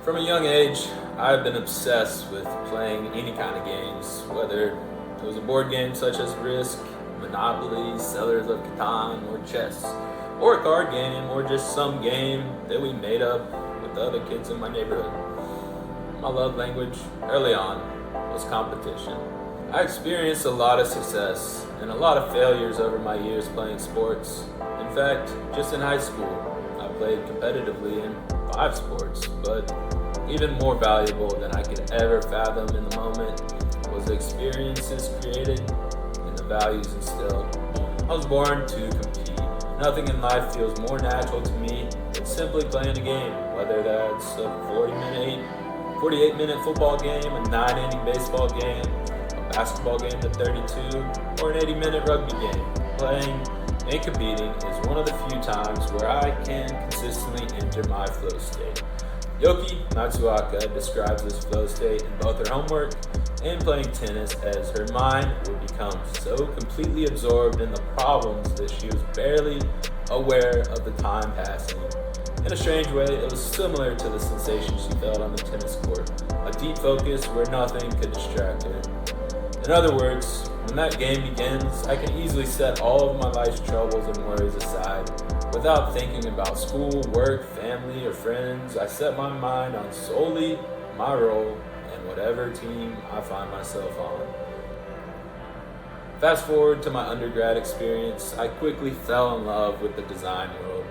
From a young age, I've been obsessed with playing any kind of games, whether it was a board game such as Risk, Monopoly, Settlers of Catan, or chess, or a card game, or just some game that we made up with the other kids in my neighborhood. My love language early on was competition. I experienced a lot of success and a lot of failures over my years playing sports. In fact, just in high school, I played competitively in 5 sports, but even more valuable than I could ever fathom in the moment was the experiences created and the values instilled. I was born to compete. Nothing in life feels more natural to me than simply playing a game, whether that's a 48-minute football game, a 9-inning baseball game, a basketball game to 32, or an 80-minute rugby game. Playing and competing is one of the few times where I can consistently enter my flow state. Yoki Matsuoka describes this flow state in both her homework and playing tennis as her mind would become so completely absorbed in the problems that she was barely aware of the time passing. In a strange way, it was similar to the sensation she felt on the tennis court, a deep focus where nothing could distract her. In other words, when that game begins, I can easily set all of my life's troubles and worries aside. Without thinking about school, work, family, or friends, I set my mind on solely my role and whatever team I find myself on. Fast forward to my undergrad experience, I quickly fell in love with the design world.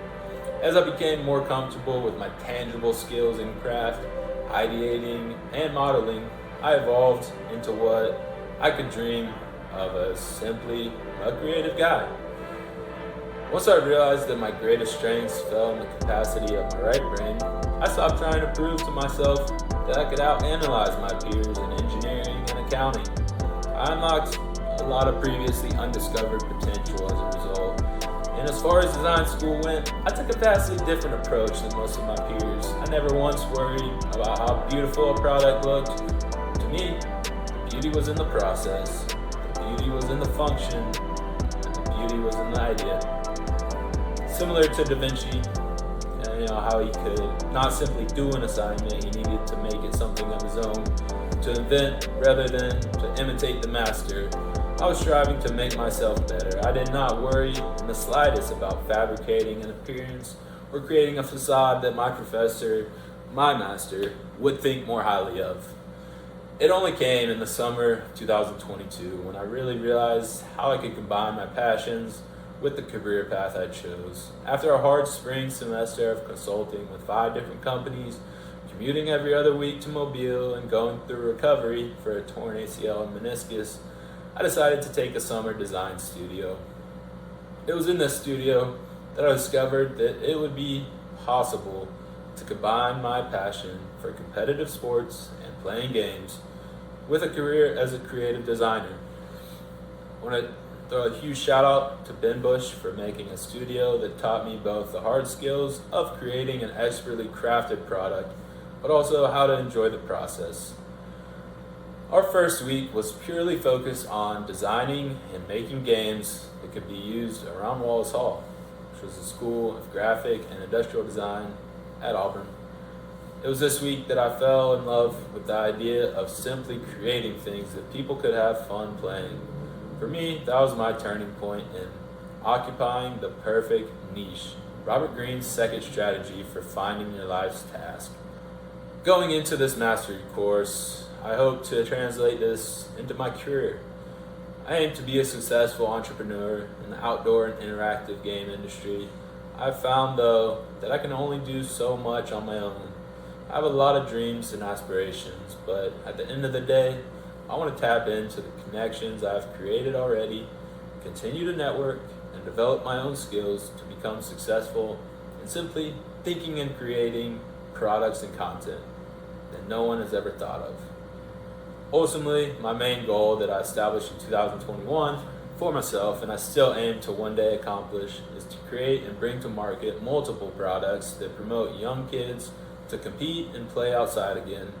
As I became more comfortable with my tangible skills in craft, ideating, and modeling, I evolved into what I could dream of as simply a creative guy. Once I realized that my greatest strengths fell in the capacity of my right brain, I stopped trying to prove to myself that I could out-analyze my peers in engineering and accounting. I unlocked a lot of previously undiscovered potential as a result. And as far as design school went, I took a vastly different approach than most of my peers. I never once worried about how beautiful a product looked. To me, the beauty was in the process, the beauty was in the function, and the beauty was in the idea. Similar to Da Vinci, how he could not simply do an assignment, he needed to make it something of his own, to invent rather than to imitate the master. I was striving to make myself better. I did not worry in the slightest about fabricating an appearance or creating a facade that my professor, my master, would think more highly of. It only came in the summer of 2022 when I really realized how I could combine my passions with the career path I chose. After a hard spring semester of consulting with 5 different companies, commuting every other week to Mobile, and going through recovery for a torn ACL and meniscus, I decided to take a summer design studio. It was in this studio that I discovered that it would be possible to combine my passion for competitive sports and playing games with a career as a creative designer. I want to throw a huge shout out to Ben Bush for making a studio that taught me both the hard skills of creating an expertly crafted product, but also how to enjoy the process. Our first week was purely focused on designing and making games that could be used around Wallace Hall, which was the School of Graphic and Industrial Design at Auburn. It was this week that I fell in love with the idea of simply creating things that people could have fun playing. For me, that was my turning point in occupying the perfect niche, Robert Greene's second strategy for finding your life's task. Going into this mastery course, I hope to translate this into my career. I aim to be a successful entrepreneur in the outdoor and interactive game industry. I've found, though, that I can only do so much on my own. I have a lot of dreams and aspirations, but at the end of the day, I want to tap into the connections I've created already, continue to network, and develop my own skills to become successful in simply thinking and creating products and content that no one has ever thought of. Ultimately, my main goal that I established in 2021 for myself, and I still aim to one day accomplish, is to create and bring to market multiple products that promote young kids to compete and play outside again,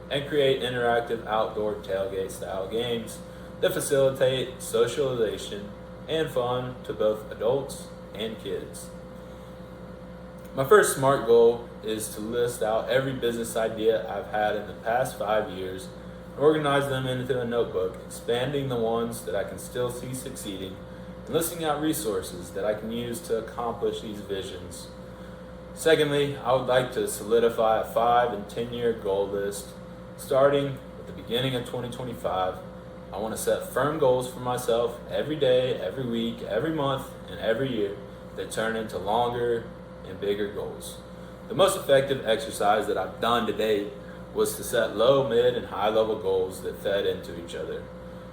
and create interactive outdoor tailgate style games that facilitate socialization and fun to both adults and kids. My first SMART goal is to list out every business idea I've had in the past 5 years, organize them into a notebook, expanding the ones that I can still see succeeding, and listing out resources that I can use to accomplish these visions. Secondly, I would like to solidify a 5 and 10-year goal list. Starting at the beginning of 2025, I want to set firm goals for myself every day, every week, every month, and every year that turn into longer and bigger goals. The most effective exercise that I've done to date was to set low, mid, and high level goals that fed into each other.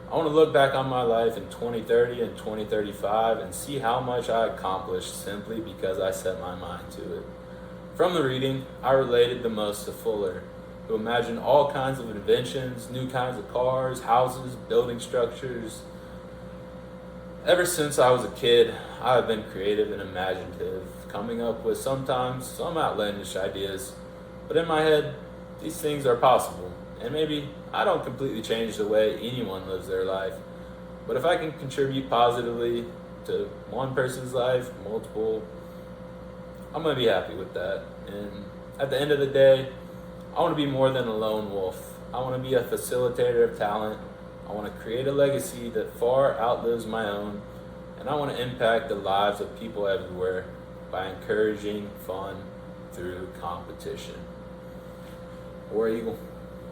I want to look back on my life in 2030 and 2035 and see how much I accomplished simply because I set my mind to it. From the reading, I related the most to Fuller, who imagined all kinds of inventions, new kinds of cars, houses, building structures. Ever since I was a kid, I have been creative and imaginative, coming up with sometimes some outlandish ideas. But in my head, these things are possible. And maybe I don't completely change the way anyone lives their life. But if I can contribute positively to one person's life, multiple, I'm going to be happy with that. And at the end of the day, I want to be more than a lone wolf. I want to be a facilitator of talent. I want to create a legacy that far outlives my own. And I want to impact the lives of people everywhere by encouraging fun through competition. War Eagle.